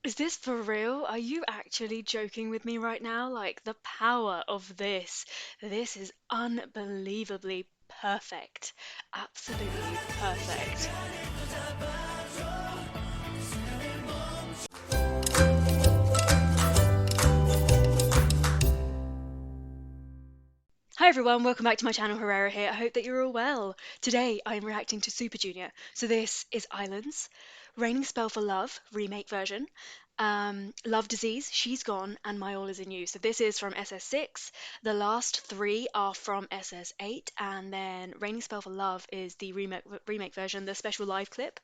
Is this for real? Are you actually joking with me right now? Like, the power of this. This is unbelievably perfect. Absolutely perfect. Hi everyone, welcome back to my channel. Herrera here. I hope that you're all well. Today I'm reacting to Super Junior. So this is Islands, Raining Spell for Love, remake version, Love Disease, She's Gone, and My All Is in You. So this is from SS6. The last three are from SS8, and then Raining Spell for Love is the remake version, the special live clip.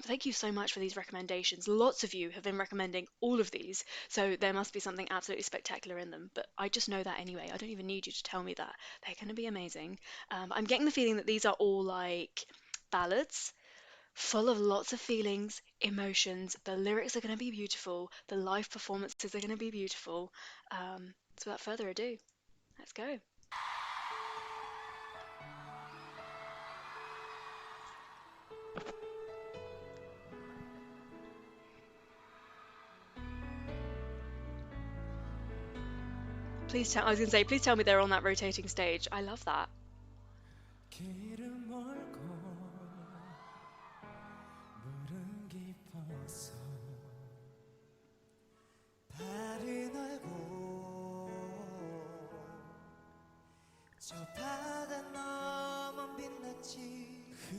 Thank you so much for these recommendations. Lots of you have been recommending all of these, so there must be something absolutely spectacular in them. But I just know that anyway. I don't even need you to tell me that. They're going to be amazing. I'm getting the feeling that these are all like ballads full of lots of feelings, emotions. The lyrics are going to be beautiful. The live performances are going to be beautiful. So without further ado, let's go. I was going to say, please tell me they're on that rotating stage. I love that.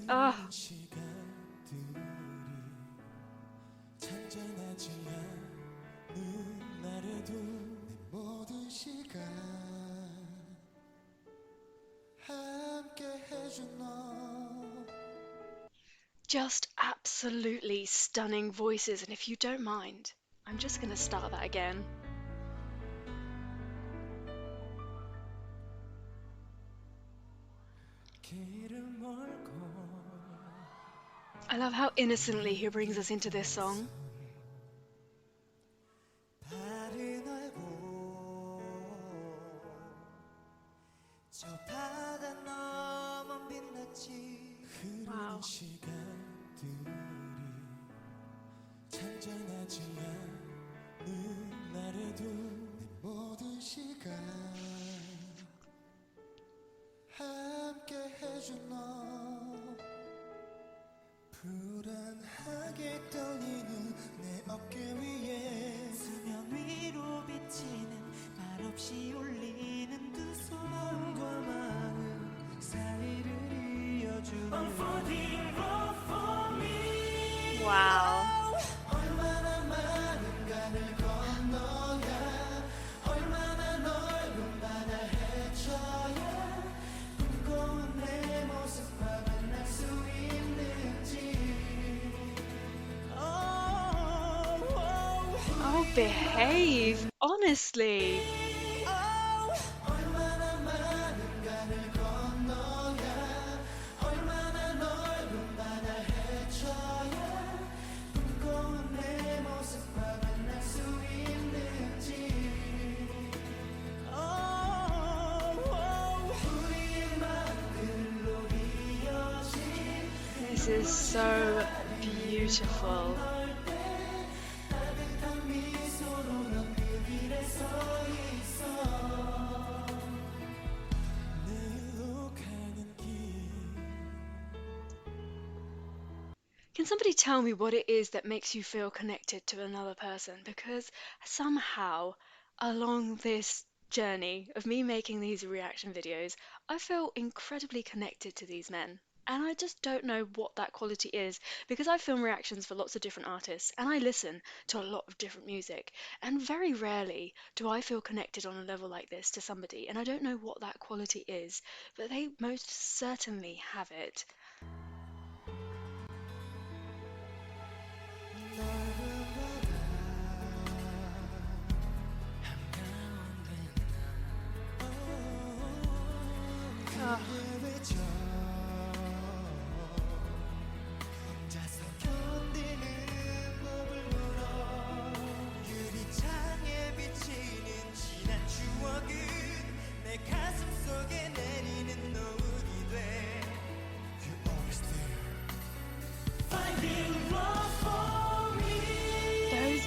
Ah, just absolutely stunning voices. And if you don't mind, I'm just going to start that again. I love how innocently he brings us into this song. Wow. 불안하게 떨리는 내 어깨 위에 수면 위로 비치는 말없이 울리는 두 손과 마음 사이를 이어주는 I'm falling for me Wow. 얼마나 많은 강을 건너야 얼마나 넓은 바다를 헤쳐야 무거운 내 모습과 만날 수 있는지 Oh, behave. Honestly. 얼마나 많은 강을 건너야 얼마나 넓은 바다를 헤쳐야 무거운 내 모습과 만날 수 있는지 우리의 마음들로 이어진 This is so beautiful. 따뜻한 미소로 넌 그 길에 서 있어 내일로 가는 길 Can somebody tell me what it is that makes you feel connected to another person? Because somehow, along this journey of me making these reaction videos, I feel incredibly connected to these men. And I just don't know what that quality is because I film reactions for lots of different artists and I listen to a lot of different music. And very rarely do I feel connected on a level like this to somebody. And I don't know what that quality is, but they most certainly have it. Ah. 혼자서 견디는 법을 물어 유리창에 비치는 지난 추억은 내 가슴 속에 내리는 노을이 돼 You always there Finding love for me Those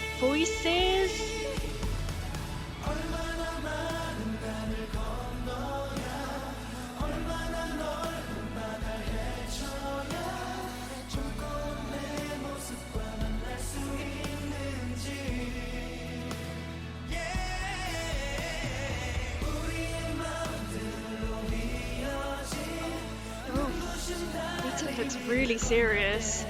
looks really serious.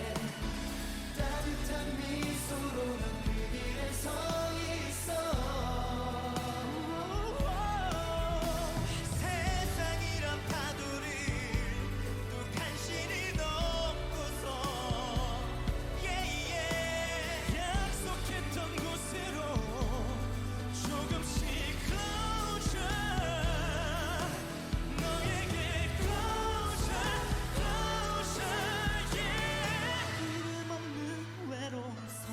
세상이란 파도를 또 간신히 넘고서 yeah, yeah. 약속했던 곳으로 조금씩 closer 너에게 closer closer yeah. 이름 없는 외로운 섬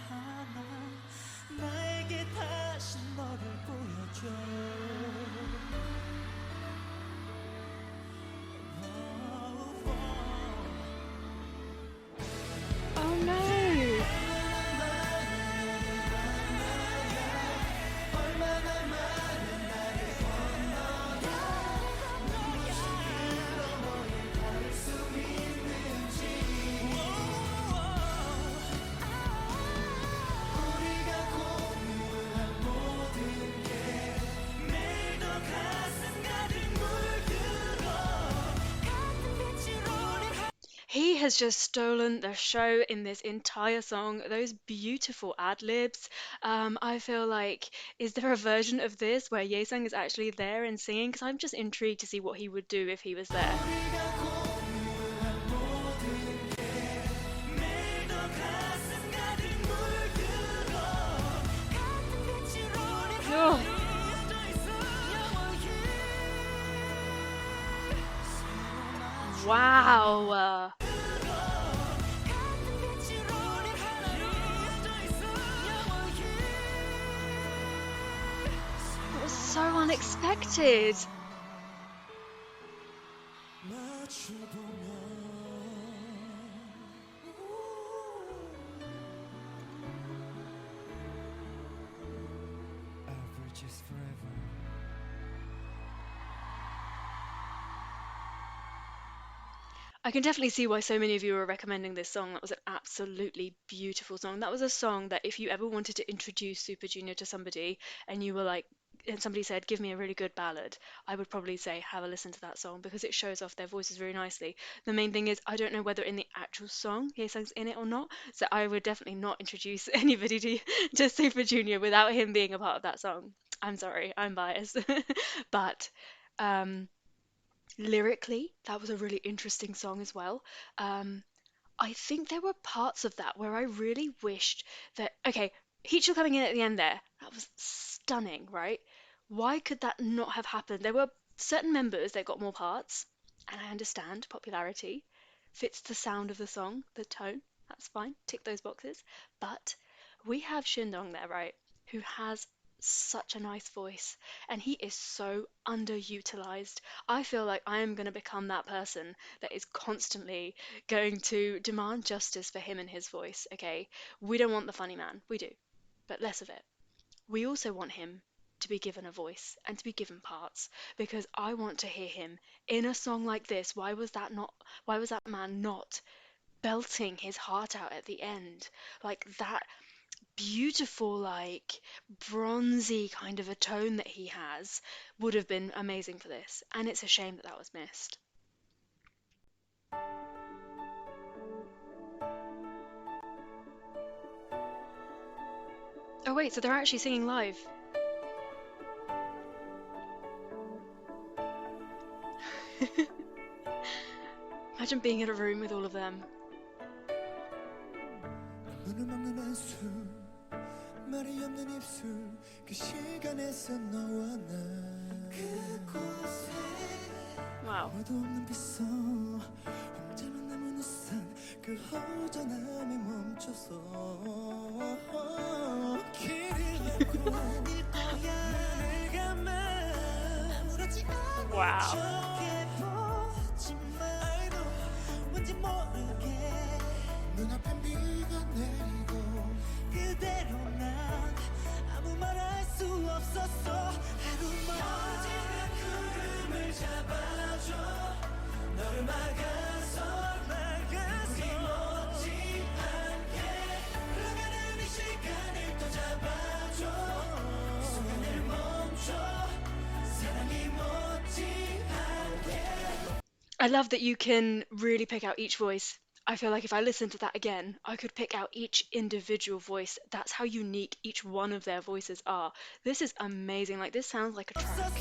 하나 나에게 다시 너를 보여줘 Oh no! 매일 더 가슴 가득 물들어 같은 빛으로 He has just stolen the show in this entire song. Those beautiful ad libs. I feel like, is there a version of this where Yesung is actually there and singing? Because I'm just intrigued to see what he would do if he was there. 매일 더 가슴 가득 물들어 같은 빛으로 내 Oh, 하늘이 이어져 있어 영원히 wow. 같은 빛으로 내 하늘이 이어져 있어 영원히 That was so unexpected. Average is forever. I can definitely see why so many of you are recommending this song. That was an absolutely beautiful song. That was a song that if you ever wanted to introduce Super Junior to somebody and you were like, and somebody said, give me a really good ballad, I would probably say, have a listen to that song because it shows off their voices very nicely. The main thing is, I don't know whether in the actual song Haesung's in it or not, so I would definitely not introduce anybody to Super Junior without him being a part of that song. I'm sorry, I'm biased. But um, lyrically, that was a really interesting song as well. Um, I think there were parts of that where I really wished that, okay, Heechul coming in at the end there, that was stunning, right? Why could that not have happened? There were certain members that got more parts, and I understand popularity fits the sound of the song, the tone, that's fine, tick those boxes. But we have Shindong there, right, who has such a nice voice, and he is so underutilized. I feel like I am going to become that person that is constantly going to demand justice for him and his voice, okay? We don't want the funny man, we do, but less of it. We also want him to be given a voice and to be given parts because I want to hear him in a song like this. Why was that man not belting his heart out at the end? Like that beautiful, like bronzy kind of a tone that he has would have been amazing for this. And it's a shame that that was missed. Oh, wait, so they're actually singing live. Imagine being in a room with all of them. 눈을 막는 한숨 말이 없는 입술 그 시간에서 너와 나 그곳에 Wow. 아무도 없는 빗속 혼자만 남은 우산 그 허전함에 멈춰서 길을 잃고 일 거야 눈을 감아 아무렇지 않은 Wow. 척해 보지만 I know 뭔지 모르게 눈앞에 비가 내리고 그대로 난 아무 말 할 수 없었어 하루만 어지간 구름을 잡아줘 너를 막아서 힘없지 않게 흘러가는 이 시간을 또 잡아줘 순간을 멈춰 사랑이 멎지 않게 I love that you can really pick out each voice. I feel like if I listened to that again, I could pick out each individual voice. That's how unique each one of their voices are. This is amazing. Like, this sounds like a track.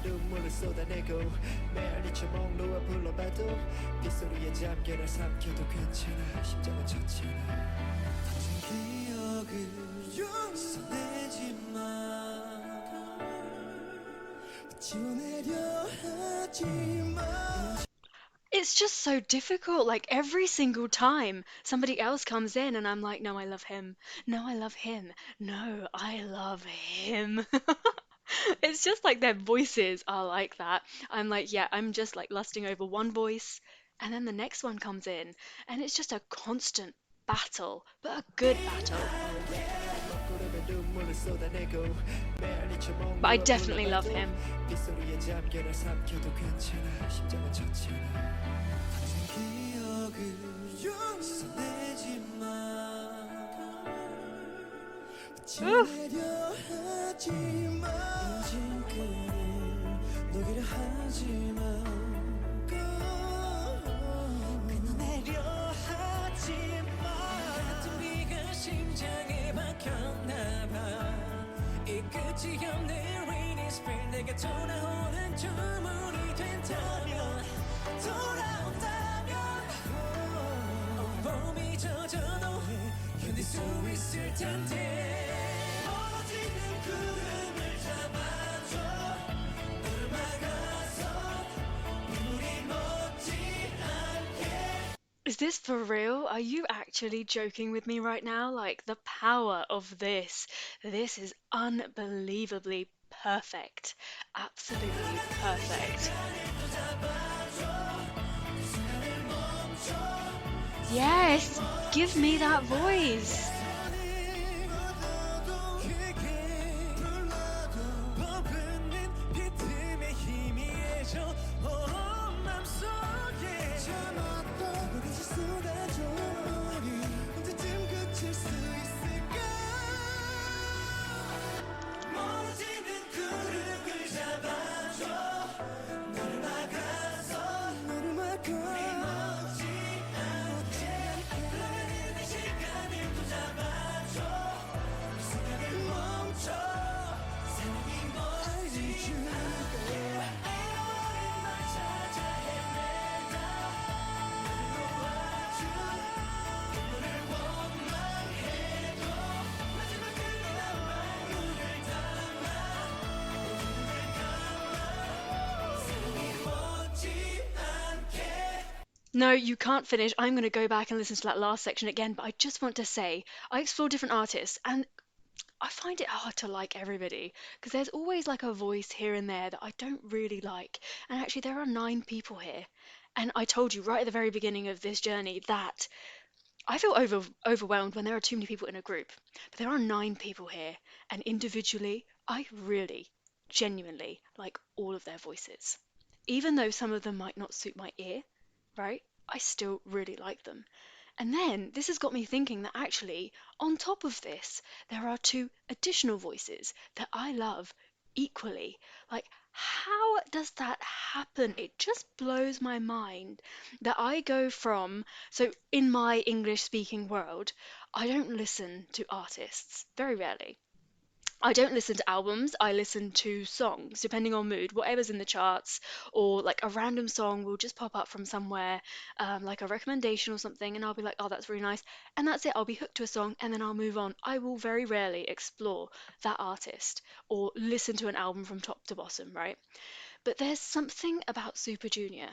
눈물을 쏟아내고 메아리쳐 몽로와 불러봐도 빗소리에 잠겨 날 삼켜도 괜찮아 심장은 젖잖아 기억을 써내지 마 지워내려 하지 마 It's just so difficult. Like every single time somebody else comes in and I'm like, no, I love him. No, I love him. No, I love him. It's just like their voices are like that. I'm like, yeah, I'm just like lusting over one voice, and then the next one comes in, and it's just a constant battle, but a good battle. 먹구름에 눈물을 쏟아내고 메아리쳐 But I 몽로와 definitely love 불러봐도 him. 빗소리에 잠겨 날 삼켜도 괜찮아 심장은 젖잖아 기억을 써내지 마 Ooh. 지워내려 하지 마 인진끈을 녹이려 하지 마 끊어내려 하지 마 같은 비가 심장에 박혔나 봐이 끝이 없는 rainy spring 내가 돌아오는 주문이 된다면 돌아온다면 봄이 젖어도 견딜 수 있을 텐데 멀어지는 구름을 잡아줘 너를 막아서 눈물이 멎지 않게 Is this for real? Are you actually joking with me right now? Like the power of this. This is unbelievably perfect. Absolutely perfect. Yes, give me that voice. No, you can't finish. I'm going to go back and listen to that last section again, but I just want to say I explore different artists and I find it hard to like everybody because there's always like a voice here and there that I don't really like. And actually, there are 9 people here. And I told you right at the very beginning of this journey that I feel overwhelmed when there are too many people in a group. But there are 9 people here, and individually, I really, genuinely like all of their voices. Even though some of them might not suit my ear, right? I still really like them. And then this has got me thinking that actually, on top of this, there are 2 additional voices that I love equally. Like, how does that happen? It just blows my mind that I go from, so in my English speaking world, I don't listen to artists, very rarely. I don't listen to albums, I listen to songs, depending on mood, whatever's in the charts, or like a random song will just pop up from somewhere, like a recommendation or something, and I'll be like, oh, that's really nice. And that's it, I'll be hooked to a song and then I'll move on. I will very rarely explore that artist or listen to an album from top to bottom, right? But there's something about Super Junior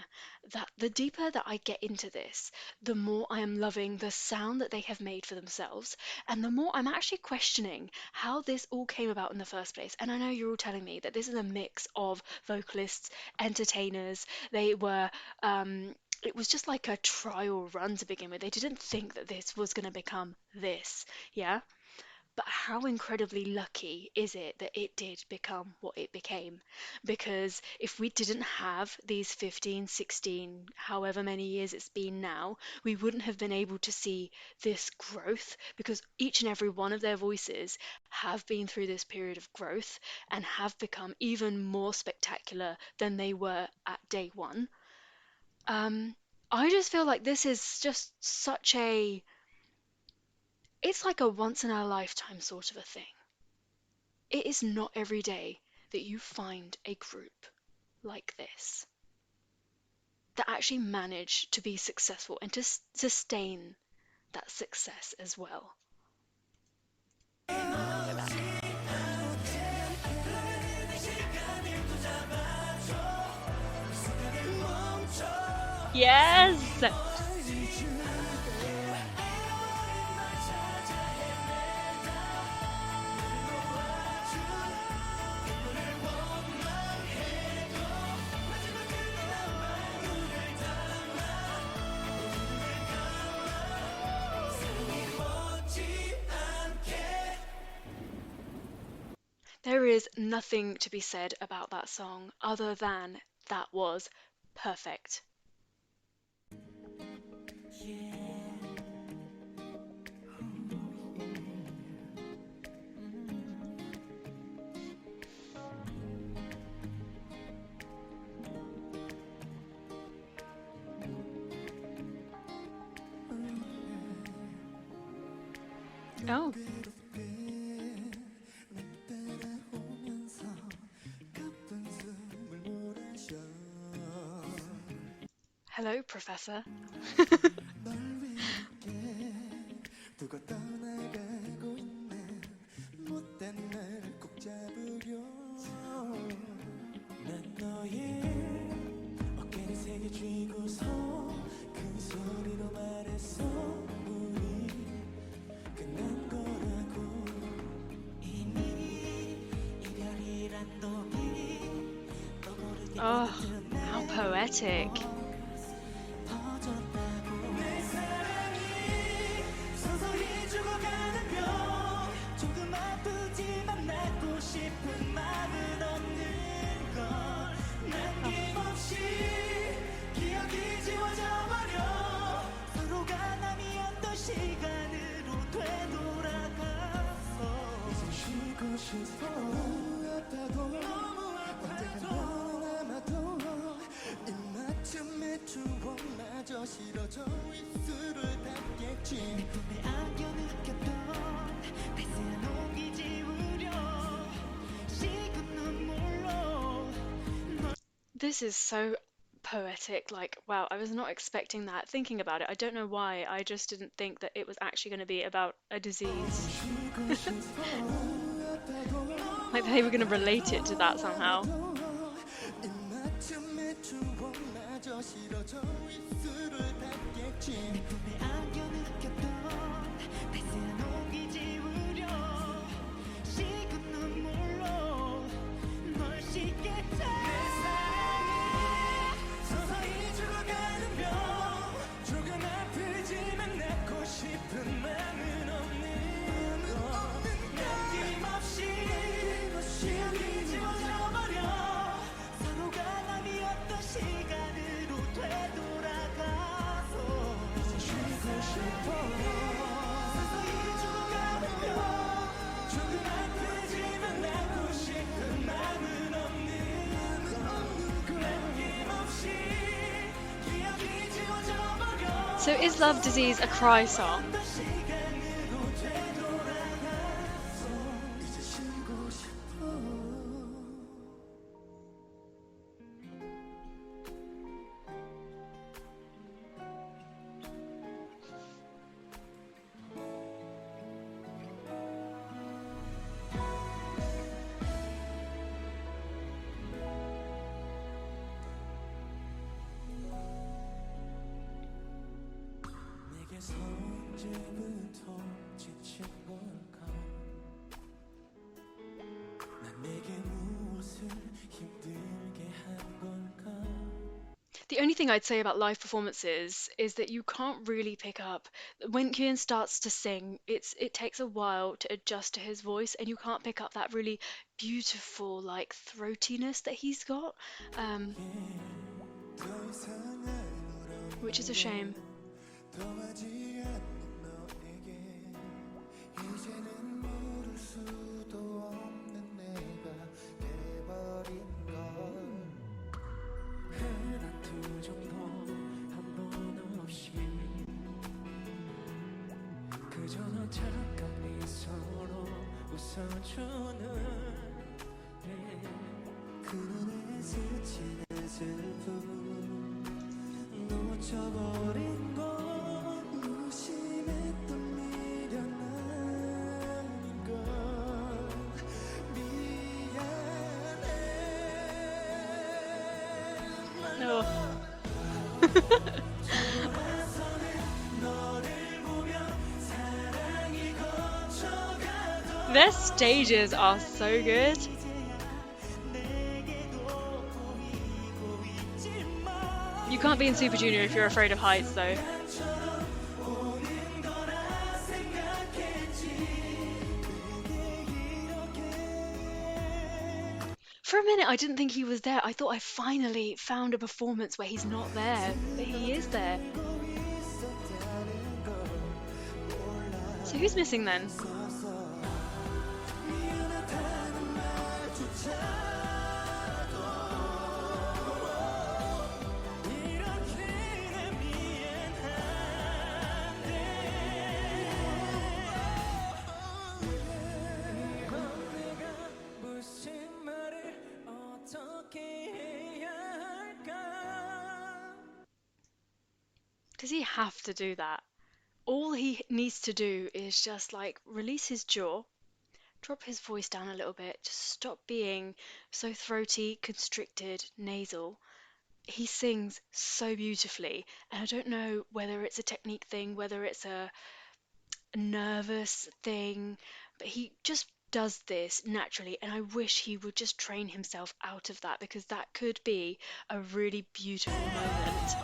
that the deeper that I get into this, the more I am loving the sound that they have made for themselves, and the more I'm actually questioning how this all came about in the first place. And I know you're all telling me that this is a mix of vocalists, entertainers, they were. It was just like a trial run to begin with. They didn't think that this was going to become this, yeah? But how incredibly lucky is it that it did become what it became? Because if we didn't have these 15, 16, however many years it's been now, we wouldn't have been able to see this growth, because each and every one of their voices have been through this period of growth and have become even more spectacular than they were at day one. Um, I just feel like this is just such a, it's like a once in a lifetime sort of a thing. It is not every day that you find a group like this that actually manage to be successful and to sustain that success as well. Yes! There is nothing to be said about that song other than that was perfect. Oh, hello, Professor. 두고 떠나가고 있는 못된 날 꼭 잡으려 난 너의 어깨를 새겨쥐고서 큰 소리로 말했어 우리 끝난 거라고 이미 이별이란 놈이 너 모르게 Oh, how poetic. 퍼졌다고 내 사랑이 서서히 죽어가는 병 조금 아프지만 낫고 싶은 마음은 없는 걸 남김없이 기억이 지워져 버려 서로가 남이었던 시간으로 되돌아가서 이제 쉬고 싶어 너무 아파도 언젠가 너는 아마도 입맞춤의 추억마저 싫어져 입술을 닫겠지 내 품에 안겨 느꼈던 따스한 온기 지우려 식은 눈물로 This is so poetic. Like, wow, I was not expecting that. Thinking about it, I don't know why. I just didn't think that it was actually going to be about a disease. 쉬고 싶어 아파도 Like, they were going to relate it to that somehow. 입맞춤의 추억마저 싫어져 입술을 닫겠지 내 품에 안겨 느꼈던 따스한 온기 지우려 식은 눈물로 널 씻겠다 내 사랑이 서서히 죽어가는 병 조금 아프지만 낫고 싶은 마음은 없는 걸 남김없이 기억이 지워져 버려 서로가 남이었던 시간으로 되돌아가서 이제 쉬고 싶어 서서히 죽어가는 병 조금 아프지만 낫고 싶은 마음은 없는 걸 남김없이 기억이 지워져 버려 So, is Love Disease a cry song? 시간으로 되돌아가서 이제 쉬고 싶어 내게서 언제부터 지친 걸까 난 내게 무엇을 힘들게 한 걸까 The only thing I'd say about live performances is that you can't really pick up when Kian starts to sing. It takes a while to adjust to his voice, and you can't pick up that really beautiful like throatiness that he's got, um, which is a shame. 놓쳐버린 건 무심했던 미련 아닌 걸 미안해 Oh. 돌아서는 너를 보며 사랑이 거쳐가도 Their stages are so good. 내게도 보이고 있지만 You can't be in Super Junior if you're afraid of heights, though. 오는 거라 생각했지 그게 이렇게 For a minute, I didn't think he was there. I thought I finally found a performance where he's not there, but he is there. So who's missing then? 미안하다는 말조차도 이렇게나 미안한데 이건 내가 무슨 말을 어떻게 해야 할까 Does he have to do that? All he needs to do is just like release his jaw, drop his voice down a little bit, just stop being so throaty, constricted, nasal. He sings so beautifully, and I don't know whether it's a technique thing, whether it's a nervous thing, but he just does this naturally, and I wish he would just train himself out of that because that could be a really beautiful moment.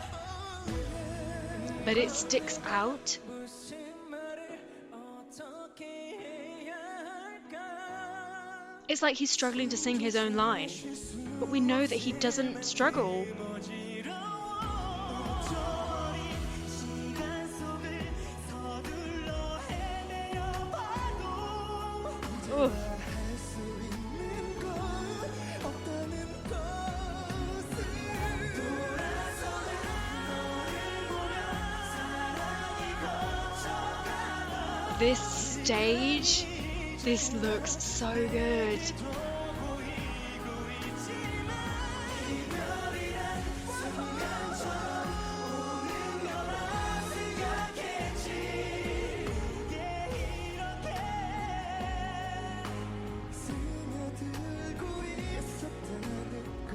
But it sticks out. 무슨 말을 어떻게 해야 할까 It's like he's struggling to sing his own line, but we know that he doesn't struggle. 시간 속을 서둘러 헤매어 봐도 Ugh. 할수 있는 건 없다는 것을 돌아서는 너를 보며 사랑이 거쳐가다 This stage, this looks so good. 이별이란 순간처럼 오는 거라 생각했지 이게 이렇게 스며들고 있었다는 걸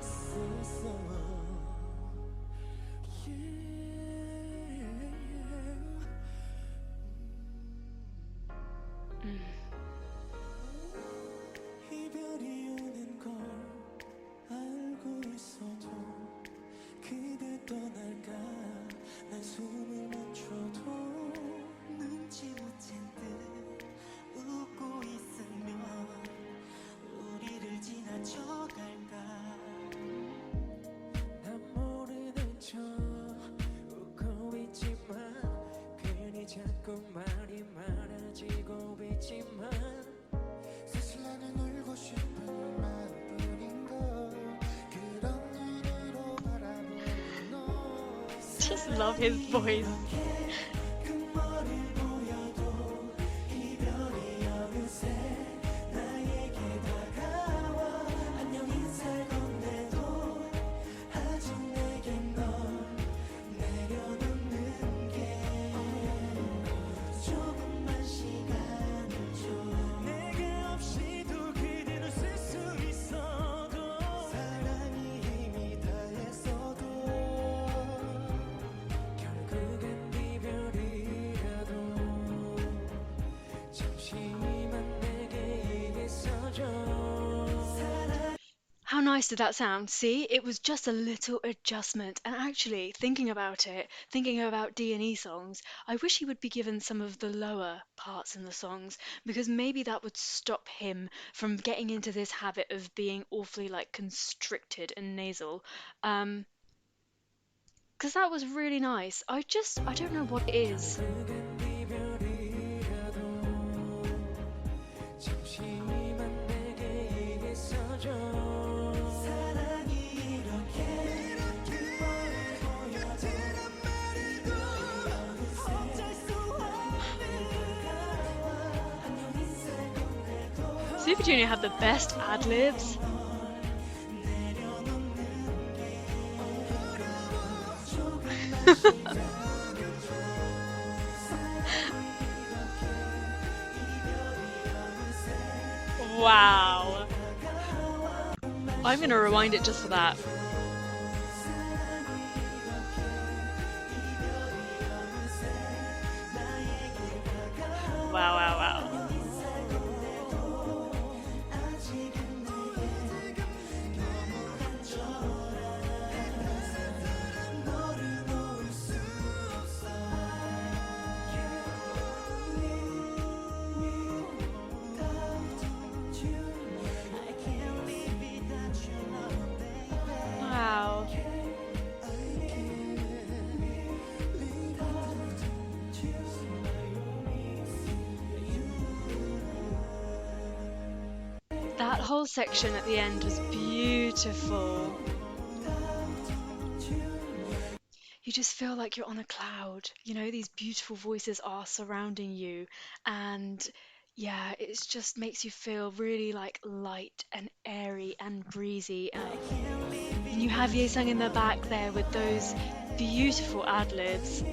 몰랐었어 이별이 오는 걸 알고 있어도 그대 떠날까 난 숨을 멈춰도 눈치 못 챈 듯 웃고 있으면 우리를 지나쳐 갈까 난 모르는 척 웃고 있지만 괜히 자꾸 말이 많아지고 있지만 사실 나는 울고 싶은 마음뿐인걸 그런 눈으로 바라보는 너 Just love his voice. 금머리 보여도 이별이 어느새 나에게 다가와 안녕 인사를 건네도 아직 내겐 널 내려놓는 게 조금만 시간을 줘 내가 없이도 그댈 웃을 수 있어도 사랑이 힘이 다했어도 결국엔 네 How nice did that sound? See, it was just a little adjustment. And actually, thinking about it, thinking about D&E songs, I wish he would be given some of the lower parts in the songs because maybe that would stop him from getting into this habit of being awfully like constricted and nasal. Um, because that was really nice. I don't know what it is. 작은 이별이라도 잠시만 내게 있어줘 사랑이 이렇게 기뻐해 보여도 어쩔 수 없는 걸까 안녕히 살고 내도 Super Junior had the best ad libs. Wow. I'm gonna rewind it just for that. Wow, wow, wow. Wow. That whole section at the end was beautiful. You just feel like you're on a cloud. You know, these beautiful voices are surrounding you, and yeah, it just makes you feel really like light and airy and breezy. And you have Ye-sung in the back there with those beautiful ad libs.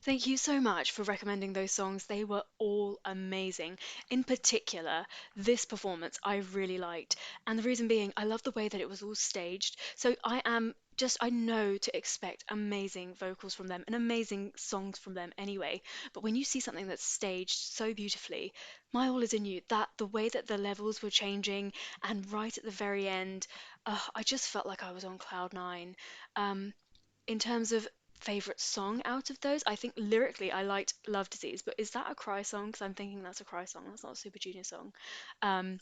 Thank you so much for recommending those songs. They were all amazing. In particular, this performance I really liked. And the reason being, I love the way that it was all staged. So I know to expect amazing vocals from them and amazing songs from them anyway. But when you see something that's staged so beautifully, My All Is In You, that the way that the levels were changing and right at the very end, I just felt like I was on cloud nine. Um, in terms of favorite song out of those, I think lyrically I liked Love Disease, but is that a cry song? Because I'm thinking that's a cry song. That's not a Super Junior song. Um,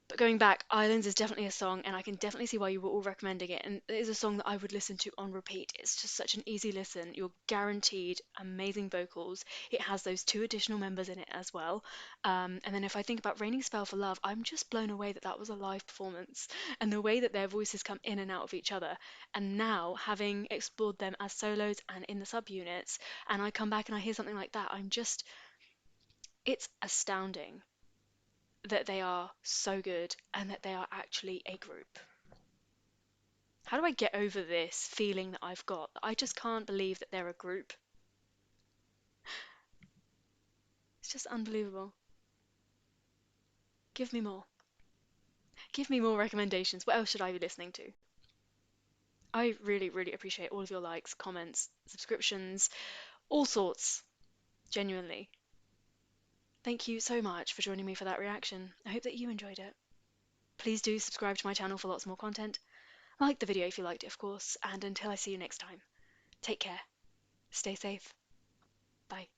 but going back, Islands is definitely a song, and I can definitely see why you were all recommending it. And it is a song that I would listen to on repeat. It's just such an easy listen. You're guaranteed amazing vocals. It has those two additional members in it as well. And then if I think about Raining Spell for Love, I'm just blown away that that was a live performance and the way that their voices come in and out of each other. And now, having explored them as solos and in the subunits, and I come back and I hear something like that, it's astounding that they are so good and that they are actually a group. How do I get over this feeling that I've got? I just can't believe that they're a group. It's just unbelievable. Give me more. Give me more recommendations. What else should I be listening to? I really, really appreciate all of your likes, comments, subscriptions, all sorts. Genuinely. Thank you so much for joining me for that reaction. I hope that you enjoyed it. Please do subscribe to my channel for lots more content. Like the video if you liked it, of course, and until I see you next time, take care, stay safe, bye.